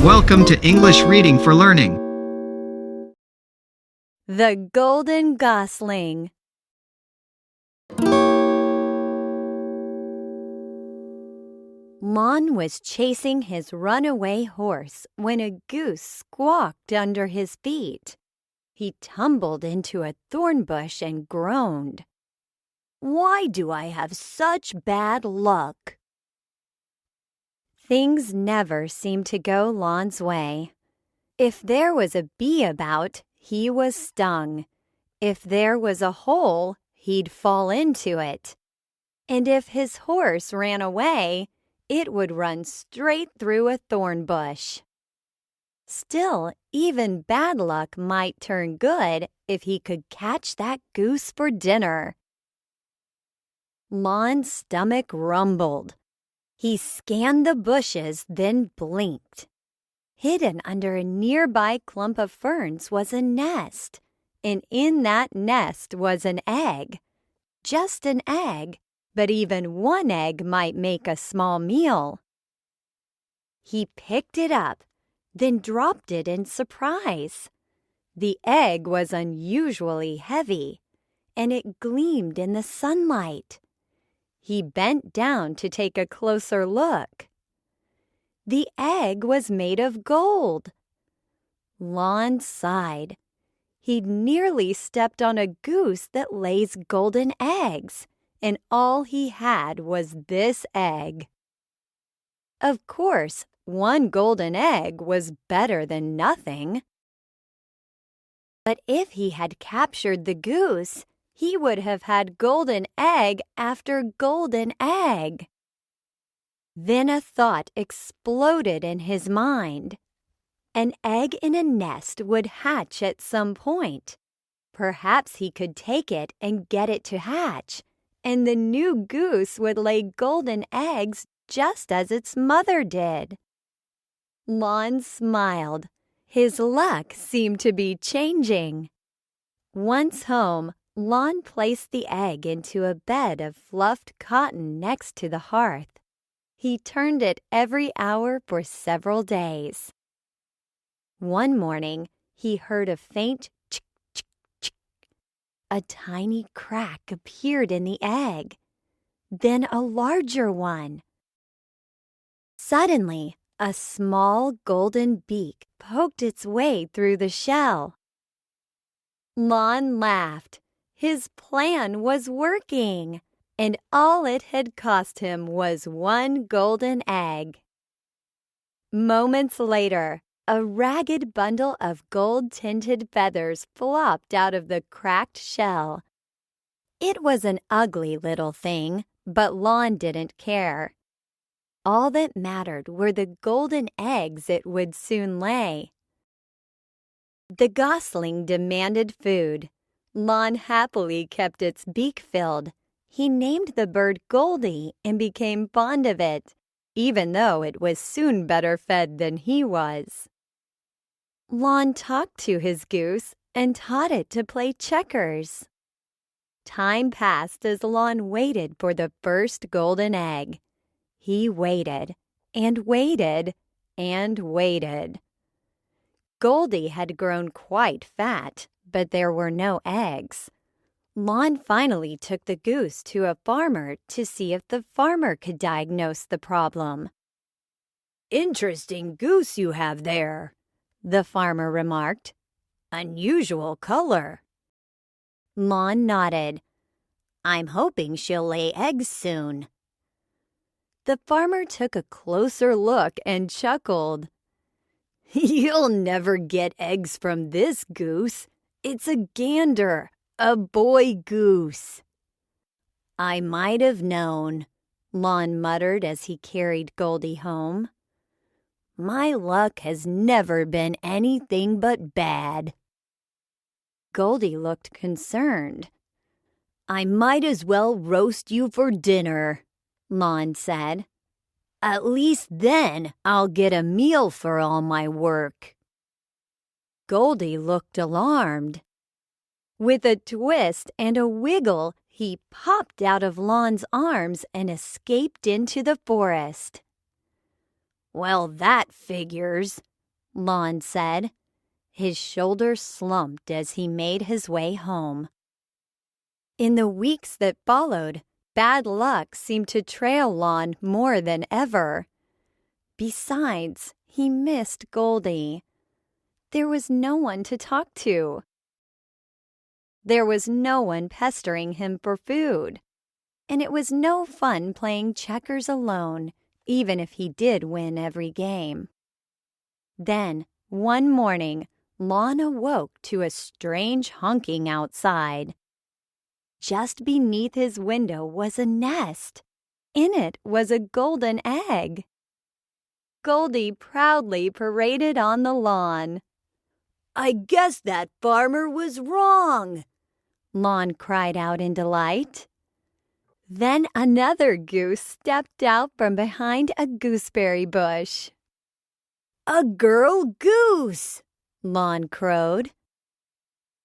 Welcome to English Reading for Learning. The Golden Gosling. Lon was chasing his runaway horse when a goose squawked under his feet. He tumbled into a thorn bush and groaned. "Why do I have such bad luck?" Things never seemed to go Lon's way. If there was a bee about, he was stung. If there was a hole, he'd fall into it. And if his horse ran away, it would run straight through a thorn bush. Still, even bad luck might turn good if he could catch that goose for dinner. Lon's stomach rumbled. He scanned the bushes, then blinked. Hidden under a nearby clump of ferns was a nest, and in that nest was an egg. Just an egg, but even one egg might make a small meal. He picked it up, then dropped it in surprise. The egg was unusually heavy, and it gleamed in the sunlight. He bent down to take a closer look. The egg was made of gold. Lon sighed. He'd nearly stepped on a goose that lays golden eggs, and all he had was this egg. Of course, one golden egg was better than nothing. But if he had captured the goose, he would have had golden egg after golden egg. Then a thought exploded in his mind. An egg in a nest would hatch at some point. Perhaps he could take it and get it to hatch, and the new goose would lay golden eggs just as its mother did. Lon smiled. His luck seemed to be changing. Once home, Lon placed the egg into a bed of fluffed cotton next to the hearth. He turned it every hour for several days. One morning, he heard a faint chick, chick, chick. A tiny crack appeared in the egg, then a larger one. Suddenly, a small golden beak poked its way through the shell. Lon laughed. His plan was working, and all it had cost him was one golden egg. Moments later, a ragged bundle of gold-tinted feathers flopped out of the cracked shell. It was an ugly little thing, but Lon didn't care. All that mattered were the golden eggs it would soon lay. The gosling demanded food. Lon happily kept its beak filled. He named the bird Goldie and became fond of it, even though it was soon better fed than he was. Lon talked to his goose and taught it to play checkers. Time passed as Lon waited for the first golden egg. He waited and waited and waited. Goldie had grown quite fat, but there were no eggs. Lon finally took the goose to a farmer to see if the farmer could diagnose the problem. "Interesting goose you have there," the farmer remarked. "Unusual color." Lon nodded. "I'm hoping she'll lay eggs soon." The farmer took a closer look and chuckled. "You'll never get eggs from this goose. It's a gander, a boy goose." "I might have known," Lon muttered as he carried Goldie home. "My luck has never been anything but bad." Goldie looked concerned. "I might as well roast you for dinner," Lon said. "At least then I'll get a meal for all my work." Goldie looked alarmed. With a twist and a wiggle, he popped out of Lon's arms and escaped into the forest. "Well, that figures," Lon said. His shoulders slumped as he made his way home. In the weeks that followed, bad luck seemed to trail Lon more than ever. Besides, he missed Goldie. There was no one to talk to. There was no one pestering him for food. And it was no fun playing checkers alone, even if he did win every game. Then, one morning, Lon awoke to a strange honking outside. Just beneath his window was a nest. In it was a golden egg. Goldie proudly paraded on the lawn. "I guess that farmer was wrong," Lon cried out in delight. Then another goose stepped out from behind a gooseberry bush. "A girl goose," Lon crowed.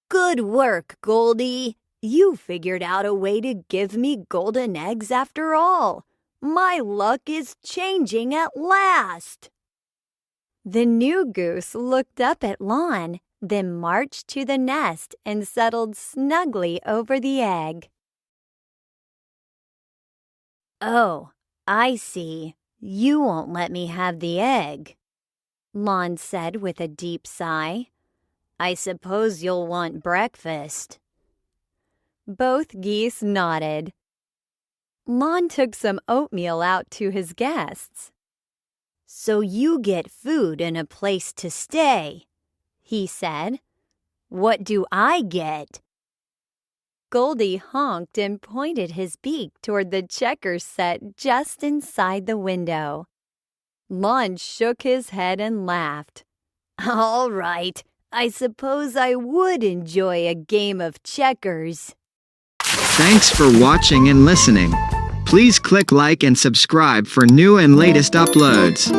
"Good work, Goldie. You figured out a way to give me golden eggs after all. My luck is changing at last." The new goose looked up at Lon, then marched to the nest and settled snugly over the egg. "Oh, I see. You won't let me have the egg," Lon said with a deep sigh. "I suppose you'll want breakfast." Both geese nodded. Lon took some oatmeal out to his guests. "So you get food and a place to stay," he said. "What do I get?" Goldie honked and pointed his beak toward the checkers set just inside the window. Lon shook his head and laughed. "All right, I suppose I would enjoy a game of checkers." Thanks for watching and listening. Please click like and subscribe for new and latest uploads.